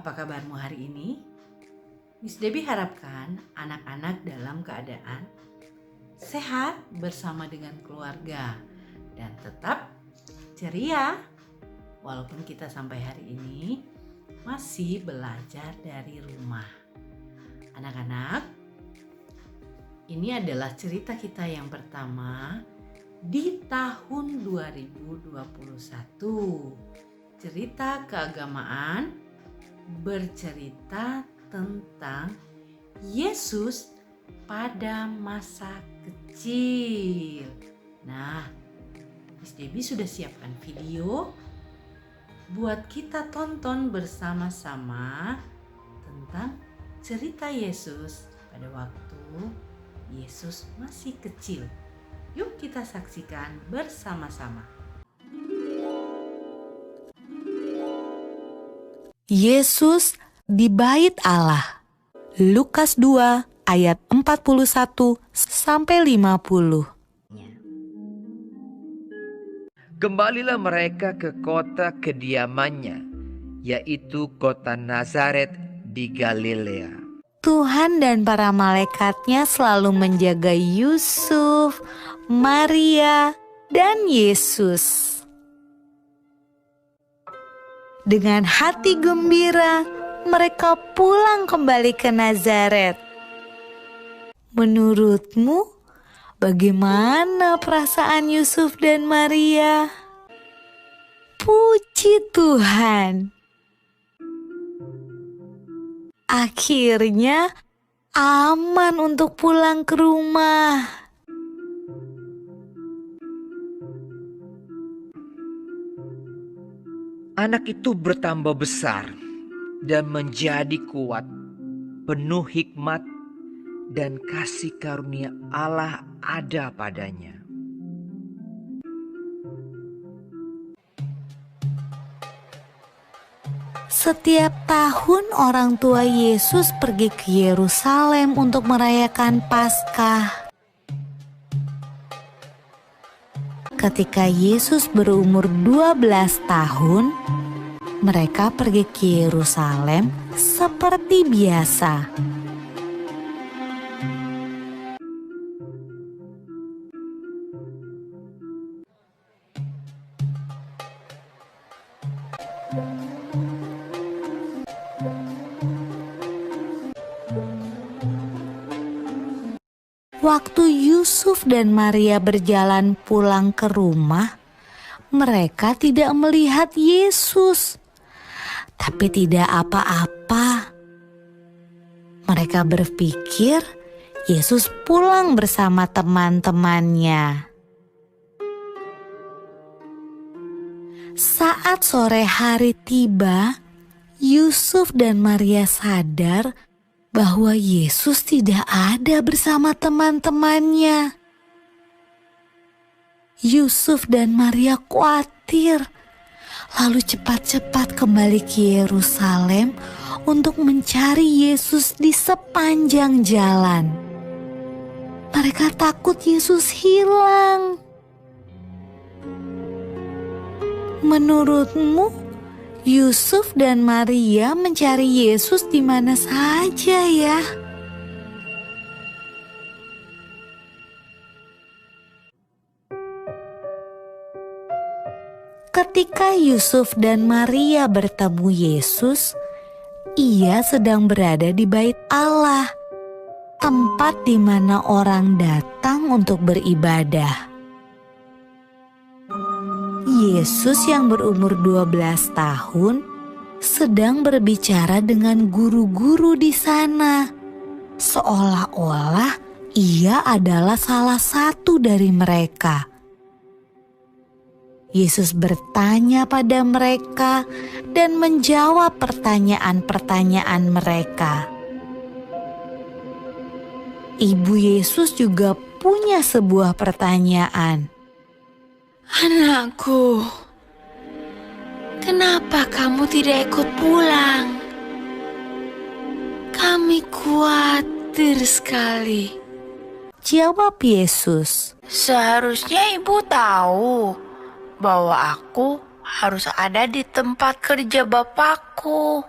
Apa kabarmu hari ini? Miss Debbie harapkan anak-anak dalam keadaan sehat bersama dengan keluarga dan tetap ceria. Walaupun kita sampai hari ini masih belajar dari rumah. Anak-anak, ini adalah cerita kita yang pertama di tahun 2021. Cerita keagamaan bercerita tentang Yesus pada masa kecil. Nah, Miss Debbie sudah siapkan video buat kita tonton bersama-sama tentang cerita Yesus pada waktu Yesus masih kecil. Yuk kita saksikan bersama-sama. Yesus di Bait Allah. Lukas 2 ayat 41 sampai 50. Kembalilah mereka ke kota kediamannya, yaitu kota Nazaret di Galilea. Tuhan dan para malaikatnya selalu menjaga Yusuf, Maria, dan Yesus. Dengan hati gembira, mereka pulang kembali ke Nazaret. Menurutmu, bagaimana perasaan Yusuf dan Maria? Puji Tuhan! Akhirnya aman untuk pulang ke rumah. Anak itu bertambah besar dan menjadi kuat, penuh hikmat dan kasih karunia Allah ada padanya. Setiap tahun orang tua Yesus pergi ke Yerusalem untuk merayakan Paskah. Ketika Yesus berumur 12 tahun, mereka pergi ke Yerusalem seperti biasa. Waktu Yusuf dan Maria berjalan pulang ke rumah, mereka tidak melihat Yesus. Tapi tidak apa-apa. Mereka berpikir Yesus pulang bersama teman-temannya. Saat sore hari tiba, Yusuf dan Maria sadar bahwa Yesus tidak ada bersama teman-temannya. Yusuf dan Maria khawatir, lalu cepat-cepat kembali ke Yerusalem untuk mencari Yesus di sepanjang jalan. Mereka takut Yesus hilang. Menurutmu, Yusuf dan Maria mencari Yesus di mana saja ya? Ketika Yusuf dan Maria bertemu Yesus, ia sedang berada di Bait Allah, tempat di mana orang datang untuk beribadah. Yesus yang berumur 12 tahun sedang berbicara dengan guru-guru di sana, seolah-olah ia adalah salah satu dari mereka. Yesus bertanya pada mereka dan menjawab pertanyaan-pertanyaan mereka. Ibu Yesus juga punya sebuah pertanyaan. Anakku, kenapa kamu tidak ikut pulang? Kami khawatir sekali. Jawab Yesus. Seharusnya ibu tahu bahwa aku harus ada di tempat kerja Bapakku.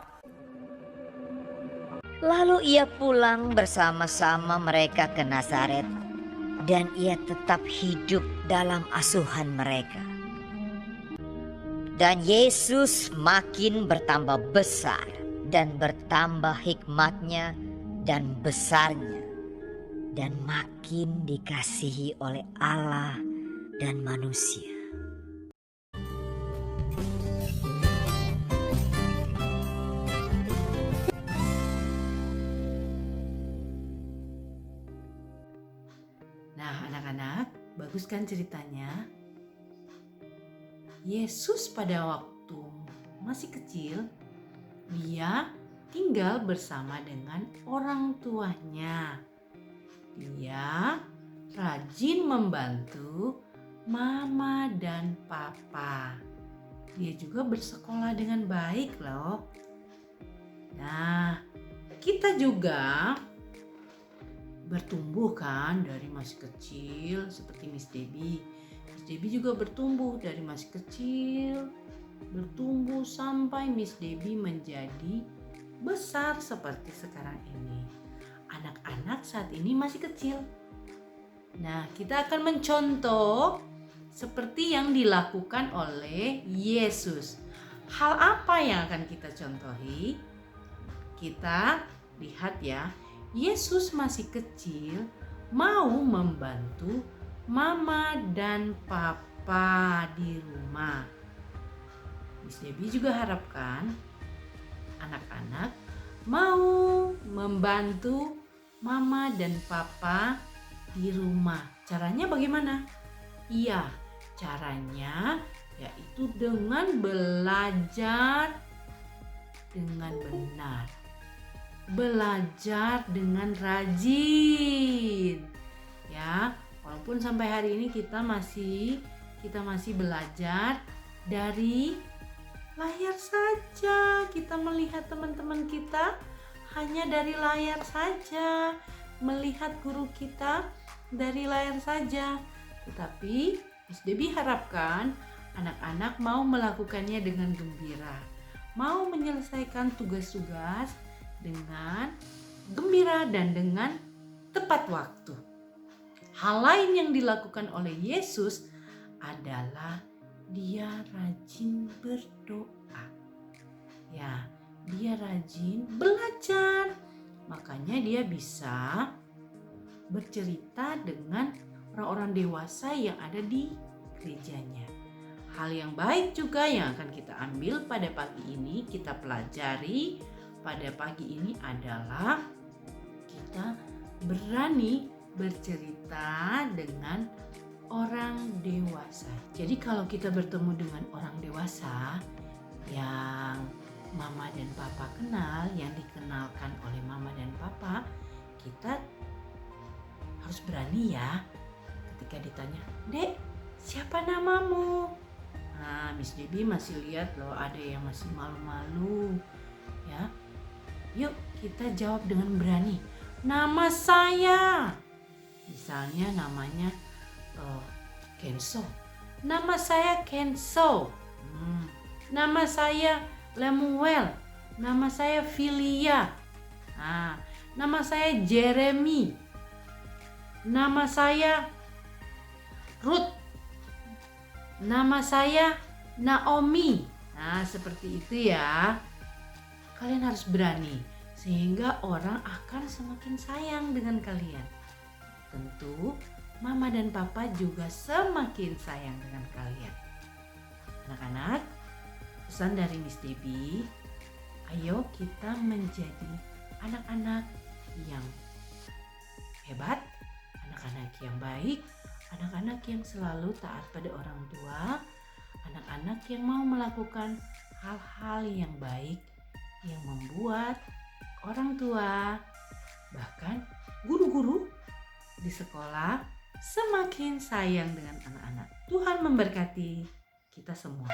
Lalu ia pulang bersama-sama mereka ke Nazaret, dan ia tetap hidup dalam asuhan mereka. Dan Yesus makin bertambah besar dan bertambah hikmatnya dan besarnya, dan makin dikasihi oleh Allah dan manusia. Nah, anak-anak, bagus kan ceritanya? Yesus pada waktu masih kecil, dia tinggal bersama dengan orang tuanya. Dia rajin membantu mama dan papa. Dia juga bersekolah dengan baik loh. Nah, kita juga bertumbuh kan dari masih kecil seperti Miss Debbie. Miss Debbie juga bertumbuh dari masih kecil, bertumbuh sampai Miss Debbie menjadi besar seperti sekarang ini. Anak-anak saat ini masih kecil. Nah, kita akan mencontoh seperti yang dilakukan oleh Yesus. Hal apa yang akan kita contohi? Kita lihat ya. Yesus masih kecil, mau membantu mama dan papa di rumah. Miss Debbie juga harapkan anak-anak mau membantu mama dan papa di rumah. Caranya bagaimana? Iya, caranya yaitu dengan belajar dengan benar. Belajar dengan rajin. Ya, walaupun sampai hari ini kita masih belajar dari layar saja. Kita melihat teman-teman kita hanya dari layar saja, melihat guru kita dari layar saja. Tetapi Miss Debbie harapkan anak-anak mau melakukannya dengan gembira, mau menyelesaikan tugas-tugas dengan gembira dan dengan tepat waktu. Hal lain yang dilakukan oleh Yesus adalah dia rajin berdoa. Ya, dia rajin belajar. Makanya dia bisa bercerita dengan orang-orang dewasa yang ada di gerejanya. Hal yang baik juga yang akan kita ambil pada pagi ini, kita pelajari pada pagi ini adalah kita berani bercerita dengan orang dewasa. Jadi kalau kita bertemu dengan orang dewasa yang mama dan papa kenal, yang dikenalkan oleh mama dan papa, kita harus berani ya. Ketika ditanya, "Dek, siapa namamu?" Nah, Miss Debbie masih lihat loh ada yang masih malu-malu. Ya, yuk kita jawab dengan berani. Nama saya, misalnya namanya Kenso. Nama saya Kenso. Nama saya Lemuel. Nama saya Filia. Nah, nama saya Jeremy. Nama saya Ruth. Nama saya Naomi. Nah, seperti itu ya. Kalian harus berani sehingga orang akan semakin sayang dengan kalian. Tentu mama dan papa juga semakin sayang dengan kalian. Anak-anak, pesan dari Miss Debbie, ayo kita menjadi anak-anak yang hebat, anak-anak yang baik, anak-anak yang selalu taat pada orang tua, anak-anak yang mau melakukan hal-hal yang baik yang membuat orang tua, bahkan guru-guru di sekolah semakin sayang dengan anak-anak. Tuhan memberkati kita semua.